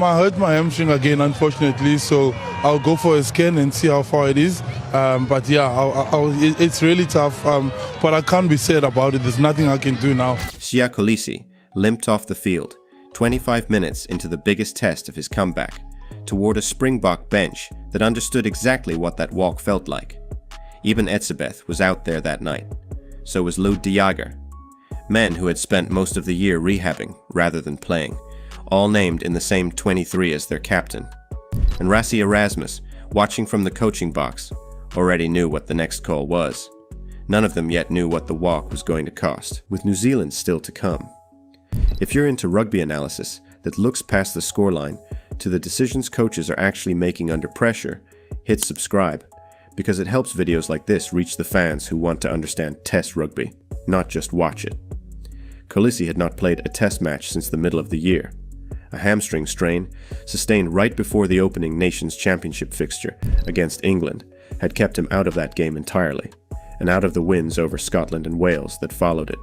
I hurt my hamstring again, unfortunately, so I'll go for a scan and see how far it is. But yeah, it's really tough, but I can't be sad about it. There's nothing I can do now. Kolisi limped off the field 25 minutes into the biggest test of his comeback toward a Springbok bench that understood exactly what that walk felt like. Even Etzebeth was out there that night. So was Lou de Jager. Men who had spent most of the year rehabbing rather than playing, all named in the same 23 as their captain. And Rassie Erasmus, watching from the coaching box, already knew what the next call was. None of them yet knew what the walk was going to cost, with New Zealand still to come. If you're into rugby analysis that looks past the scoreline to the decisions coaches are actually making under pressure, hit subscribe, because it helps videos like this reach the fans who want to understand test rugby, not just watch it. Kolisi had not played a test match since the middle of the year. A hamstring strain, sustained right before the opening Nations Championship fixture against England, had kept him out of that game entirely, and out of the wins over Scotland and Wales that followed it.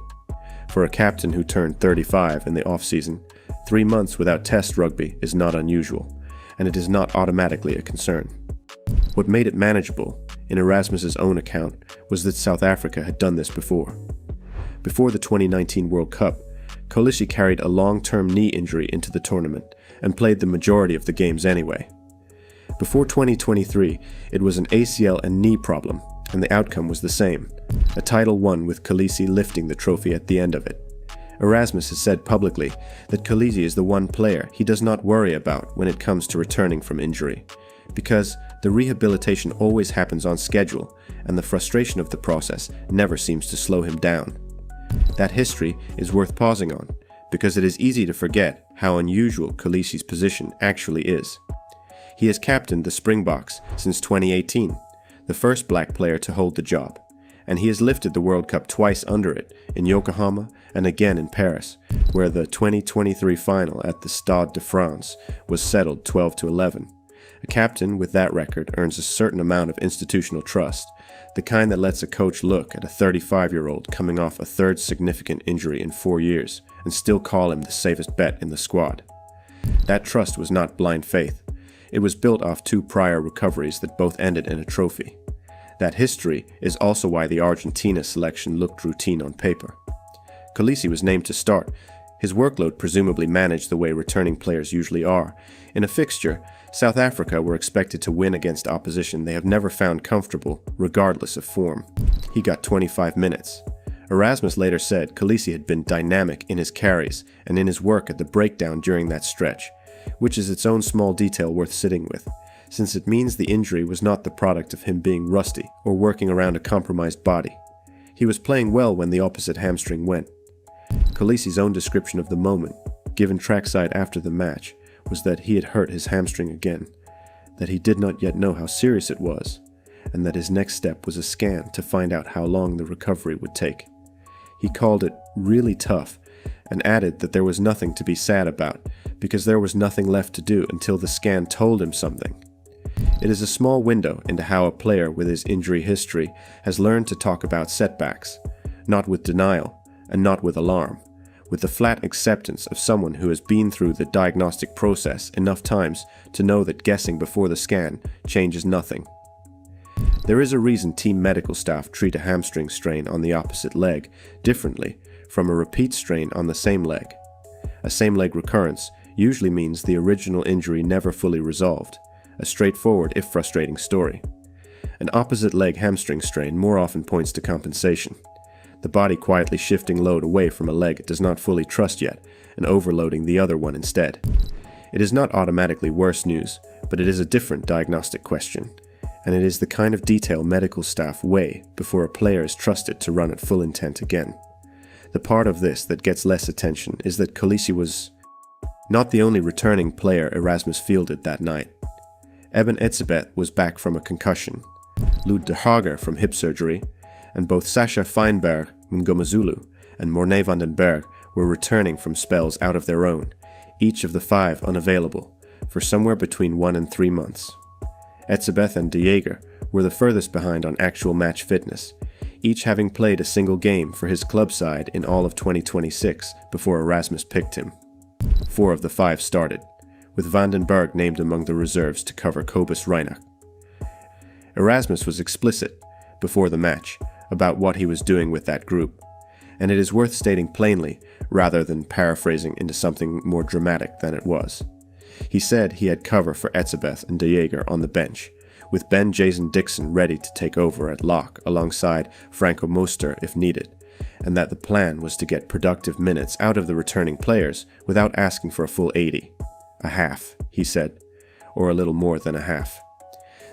For a captain who turned 35 in the off-season, 3 months without test rugby is not unusual, and it is not automatically a concern. What made it manageable, in Erasmus's own account, was that South Africa had done this before. Before the 2019 World Cup, Kolisi carried a long-term knee injury into the tournament and played the majority of the games anyway. Before 2023, it was an ACL and knee problem, and the outcome was the same, a title won with Kolisi lifting the trophy at the end of it. Erasmus has said publicly that Kolisi is the one player he does not worry about when it comes to returning from injury, because the rehabilitation always happens on schedule and the frustration of the process never seems to slow him down. That history is worth pausing on, because it is easy to forget how unusual Kolisi's position actually is. He has captained the Springboks since 2018, the first black player to hold the job, and he has lifted the World Cup twice under it, in Yokohama and again in Paris, where the 2023 final at the Stade de France was settled 12-11. A captain with that record earns a certain amount of institutional trust, the kind that lets a coach look at a 35-year-old coming off a third significant injury in 4 years and still call him the safest bet in the squad. That trust was not blind faith. It was built off 2 prior recoveries that both ended in a trophy. That history is also why the Argentina selection looked routine on paper. Kolisi was named to start, his workload presumably managed the way returning players usually are. In a fixture, South Africa were expected to win against opposition they have never found comfortable, regardless of form. He got 25 minutes. Erasmus later said Kolisi had been dynamic in his carries and in his work at the breakdown during that stretch, which is its own small detail worth sitting with, since it means the injury was not the product of him being rusty or working around a compromised body. He was playing well when the opposite hamstring went. Kolisi's own description of the moment, given trackside after the match, was that he had hurt his hamstring again, that he did not yet know how serious it was, and that his next step was a scan to find out how long the recovery would take. He called it really tough, and added that there was nothing to be sad about, because there was nothing left to do until the scan told him something. It is a small window into how a player with his injury history has learned to talk about setbacks, not with denial, and not with alarm, with the flat acceptance of someone who has been through the diagnostic process enough times to know that guessing before the scan changes nothing. There is a reason team medical staff treat a hamstring strain on the opposite leg differently from a repeat strain on the same leg. A same leg recurrence usually means the original injury never fully resolved, a straightforward if frustrating story. An opposite leg hamstring strain more often points to compensation. The body quietly shifting load away from a leg it does not fully trust yet, and overloading the other one instead. It is not automatically worse news, but it is a different diagnostic question, and it is the kind of detail medical staff weigh before a player is trusted to run at full intent again. The part of this that gets less attention is that Kolisi was not the only returning player Erasmus fielded that night. Eben Etzebeth was back from a concussion, Lou de Jager from hip surgery, and both Sasha Feinberg Mngomezulu and Morné van den Berg were returning from spells out of their own, each of the 5 unavailable, for somewhere between 1 and 3 months. Etzebeth and de Jager were the furthest behind on actual match fitness, each having played a single game for his club side in all of 2026 before Erasmus picked him. 4 of the 5 started, with Van den Berg named among the reserves to cover Kobus Reinach. Erasmus was explicit, before the match, about what he was doing with that group, and it is worth stating plainly rather than paraphrasing into something more dramatic than it was. He said he had cover for Etzebeth and De Jager on the bench, with Ben Jason Dixon ready to take over at lock alongside Franco Moster if needed, and that the plan was to get productive minutes out of the returning players without asking for a full 80. A half, he said, or a little more than a half.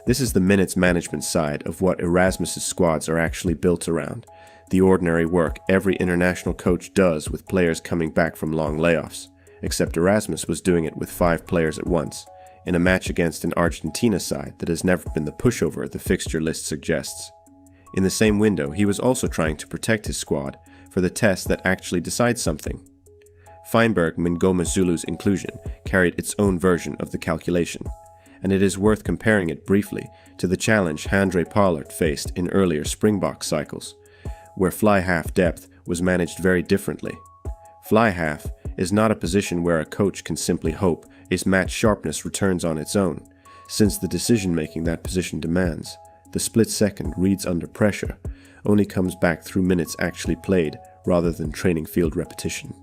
This is the minutes management side of what Erasmus's squads are actually built around, the ordinary work every international coach does with players coming back from long layoffs, except Erasmus was doing it with 5 players at once, in a match against an Argentina side that has never been the pushover the fixture list suggests. In the same window, he was also trying to protect his squad for the test that actually decides something. Feinberg Mngoma Zulu's inclusion carried its own version of the calculation, and it is worth comparing it briefly to the challenge Handré Pollard faced in earlier Springbok cycles, where fly half depth was managed very differently. Fly half is not a position where a coach can simply hope its match sharpness returns on its own, since the decision-making that position demands, the split second reads under pressure, only comes back through minutes actually played rather than training field repetition.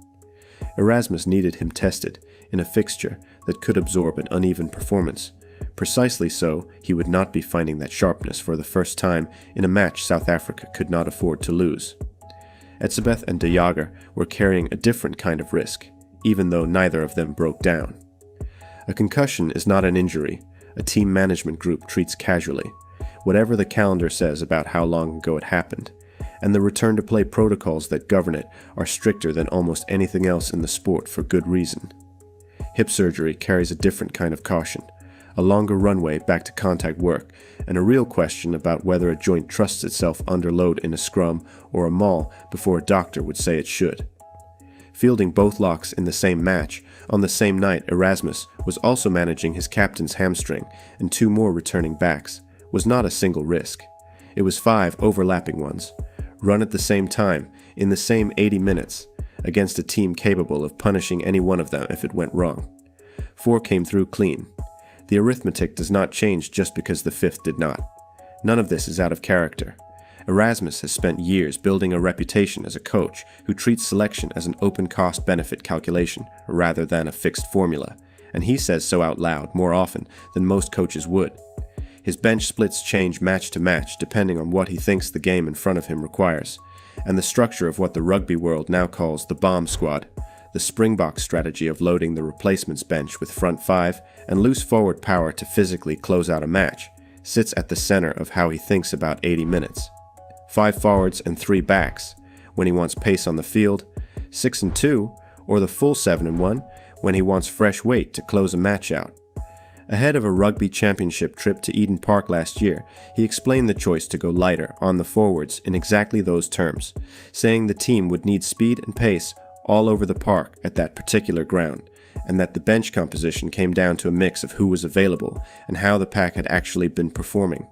Erasmus needed him tested in a fixture that could absorb an uneven performance. Precisely so, he would not be finding that sharpness for the first time in a match South Africa could not afford to lose. Etzebeth and De Jager were carrying a different kind of risk, even though neither of them broke down. A concussion is not an injury a team management group treats casually, whatever the calendar says about how long ago it happened, and the return-to-play protocols that govern it are stricter than almost anything else in the sport for good reason. Hip surgery carries a different kind of caution, a longer runway back to contact work, and a real question about whether a joint trusts itself under load in a scrum or a maul before a doctor would say it should. Fielding both locks in the same match, on the same night Erasmus was also managing his captain's hamstring and 2 more returning backs, was not a single risk. It was 5 overlapping ones, run at the same time, in the same 80 minutes, against a team capable of punishing any one of them if it went wrong. 4 came through clean. The arithmetic does not change just because the 5th did not. None of this is out of character. Erasmus has spent years building a reputation as a coach who treats selection as an open cost-benefit calculation rather than a fixed formula, and he says so out loud more often than most coaches would. His bench splits change match to match depending on what he thinks the game in front of him requires, and the structure of what the rugby world now calls the bomb squad, the Springbok strategy of loading the replacements bench with front 5 and loose forward power to physically close out a match, sits at the center of how he thinks about 80 minutes. 5 forwards and 3 backs when he wants pace on the field, 6 and 2, or the full 7 and 1 when he wants fresh weight to close a match out. Ahead of a rugby championship trip to Eden Park last year, he explained the choice to go lighter on the forwards in exactly those terms, saying the team would need speed and pace all over the park at that particular ground, and that the bench composition came down to a mix of who was available and how the pack had actually been performing.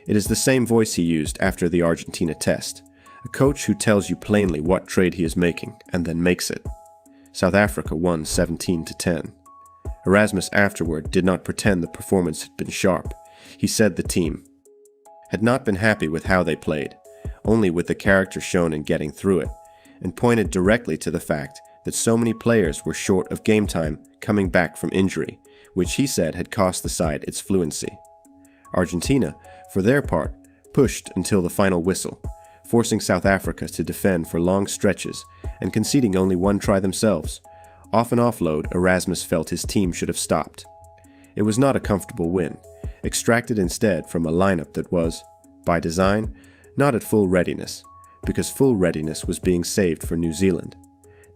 It is the same voice he used after the Argentina test, a coach who tells you plainly what trade he is making and then makes it. South Africa won 17-10. Erasmus afterward did not pretend the performance had been sharp. He said the team had not been happy with how they played, only with the character shown in getting through it, and pointed directly to the fact that so many players were short of game time coming back from injury, which he said had cost the side its fluency. Argentina, for their part, pushed until the final whistle, forcing South Africa to defend for long stretches and conceding only 1 try themselves. Off an offload, Erasmus felt his team should have stopped. It was not a comfortable win, extracted instead from a lineup that was, by design, not at full readiness, because full readiness was being saved for New Zealand.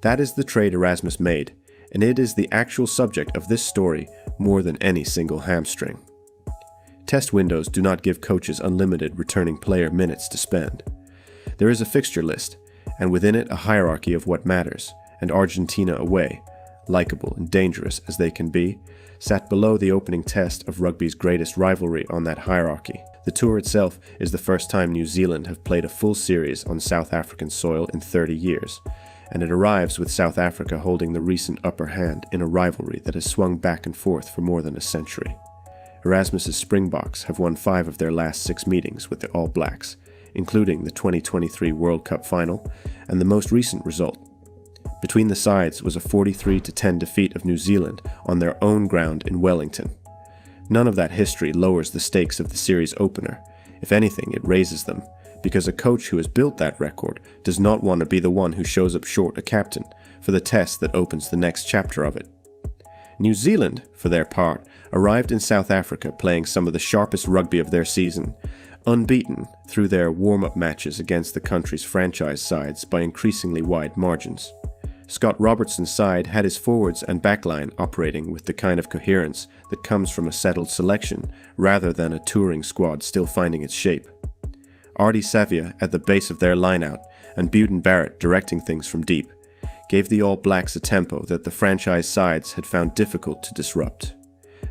That is the trade Erasmus made, and it is the actual subject of this story more than any single hamstring. Test windows do not give coaches unlimited returning player minutes to spend. There is a fixture list, and within it a hierarchy of what matters, and Argentina away, likable and dangerous as they can be, sat below the opening test of rugby's greatest rivalry on that hierarchy. The tour itself is the first time New Zealand have played a full series on South African soil in 30 years, and it arrives with South Africa holding the recent upper hand in a rivalry that has swung back and forth for more than a century. Erasmus's Springboks have won 5 of their last 6 meetings with the All Blacks, including the 2023 World Cup final and the most recent result. Between the sides was a 43-10 defeat of New Zealand on their own ground in Wellington. None of that history lowers the stakes of the series opener. If anything, it raises them, because a coach who has built that record does not want to be the one who shows up short a captain for the test that opens the next chapter of it. New Zealand, for their part, arrived in South Africa playing some of the sharpest rugby of their season, unbeaten through their warm-up matches against the country's franchise sides by increasingly wide margins. Scott Robertson's side had his forwards and backline operating with the kind of coherence that comes from a settled selection rather than a touring squad still finding its shape. Artie Savia at the base of their lineout and Buden Barrett directing things from deep gave the All Blacks a tempo that the franchise sides had found difficult to disrupt.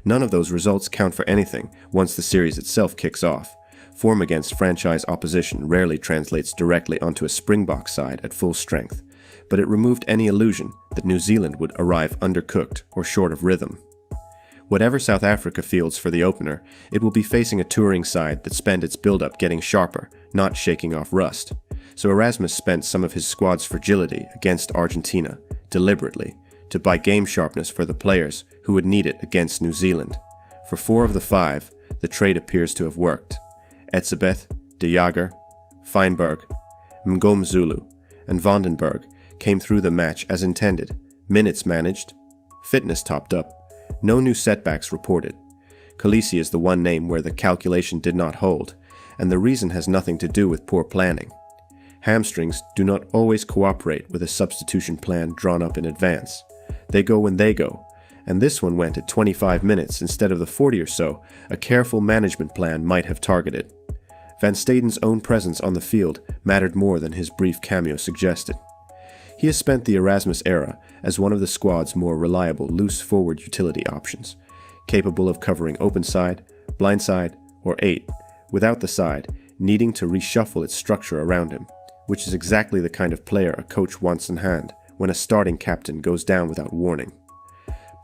None of those results count for anything once the series itself kicks off. Form against franchise opposition rarely translates directly onto a Springbok side at full strength, but it removed any illusion that New Zealand would arrive undercooked or short of rhythm. Whatever South Africa fields for the opener, it will be facing a touring side that spent its build-up getting sharper, not shaking off rust. So Erasmus spent some of his squad's fragility against Argentina, deliberately, to buy game sharpness for the players who would need it against New Zealand. For 4 of the 5, the trade appears to have worked. Etzebeth, De Jager, Feinberg, Mngomezulu, and Vandenberg came through the match as intended, minutes managed, fitness topped up, no new setbacks reported. Kolisi is the one name where the calculation did not hold, and the reason has nothing to do with poor planning. Hamstrings do not always cooperate with a substitution plan drawn up in advance. They go when they go, and this one went at 25 minutes instead of the 40 or so a careful management plan might have targeted. Van Staden's own presence on the field mattered more than his brief cameo suggested. He has spent the Erasmus era as one of the squad's more reliable loose forward utility options, capable of covering open side, blind side, or 8, without the side needing to reshuffle its structure around him, which is exactly the kind of player a coach wants in hand when a starting captain goes down without warning.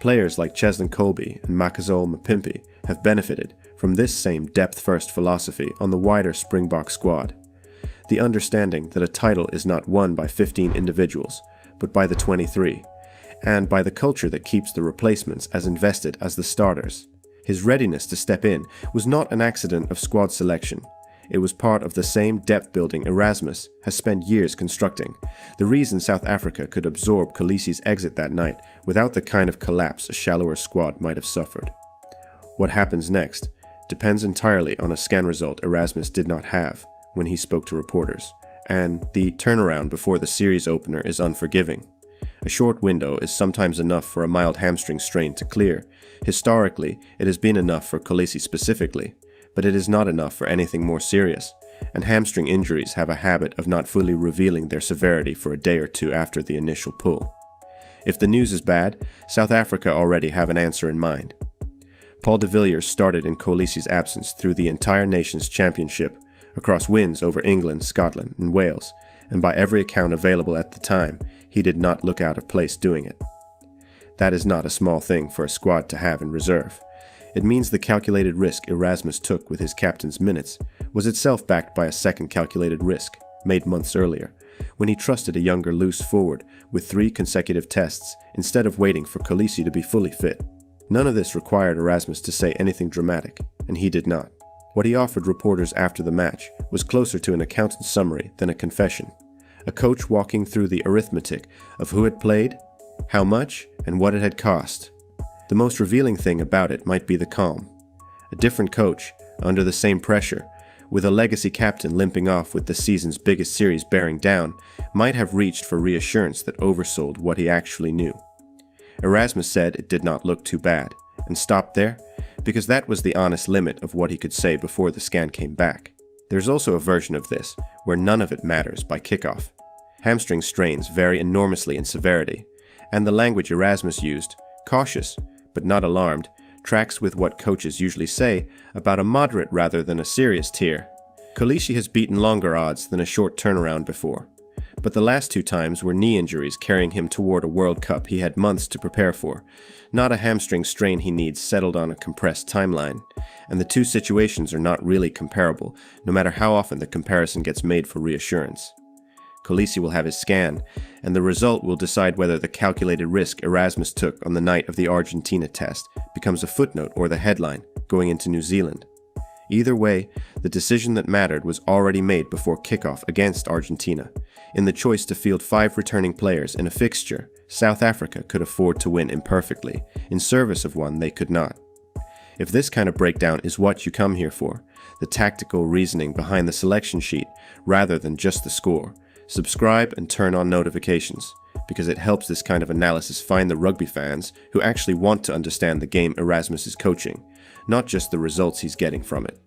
Players like Cheslin Colby and Makazole Mapimpi have benefited from this same depth-first philosophy on the wider Springbok squad. The understanding that a title is not won by 15 individuals, but by the 23, and by the culture that keeps the replacements as invested as the starters. His readiness to step in was not an accident of squad selection. It was part of the same depth-building Erasmus has spent years constructing, the reason South Africa could absorb Kolisi's exit that night without the kind of collapse a shallower squad might have suffered. What happens next depends entirely on a scan result Erasmus did not have when he spoke to reporters, and the turnaround before the series opener is unforgiving. A short window is sometimes enough for a mild hamstring strain to clear. Historically, it has been enough for Kolisi specifically, but it is not enough for anything more serious, and hamstring injuries have a habit of not fully revealing their severity for a day or two after the initial pull. If the news is bad, South Africa already have an answer in mind. Paul de Villiers started in Kolisi's absence through the entire nation's championship, across wins over England, Scotland, and Wales, and by every account available at the time, he did not look out of place doing it. That is not a small thing for a squad to have in reserve. It means the calculated risk Erasmus took with his captain's minutes was itself backed by a second calculated risk, made months earlier, when he trusted a younger loose forward with 3 consecutive tests instead of waiting for Kolisi to be fully fit. None of this required Erasmus to say anything dramatic, and he did not. What he offered reporters after the match was closer to an accountant's summary than a confession. A coach walking through the arithmetic of who had played, how much, and what it had cost. The most revealing thing about it might be the calm. A different coach, under the same pressure, with a legacy captain limping off with the season's biggest series bearing down, might have reached for reassurance that oversold what he actually knew. Erasmus said it did not look too bad, and stopped there, because that was the honest limit of what he could say before the scan came back. There's also a version of this, where none of it matters by kickoff. Hamstring strains vary enormously in severity, and the language Erasmus used, cautious, but not alarmed, tracks with what coaches usually say about a moderate rather than a serious tier. Kolisi has beaten longer odds than a short turnaround before, But the last 2 times were knee injuries carrying him toward a World Cup he had months to prepare for, not a hamstring strain he needs settled on a compressed timeline. And the 2 situations are not really comparable, no matter how often the comparison gets made for reassurance. Kolisi will have his scan, and the result will decide whether the calculated risk Erasmus took on the night of the Argentina test becomes a footnote or the headline going into New Zealand. Either way, the decision that mattered was already made before kickoff against Argentina. In the choice to field 5 returning players in a fixture, South Africa could afford to win imperfectly, in service of one they could not. If this kind of breakdown is what you come here for, the tactical reasoning behind the selection sheet rather than just the score, subscribe and turn on notifications, because it helps this kind of analysis find the rugby fans who actually want to understand the game Erasmus is coaching, not just the results he's getting from it.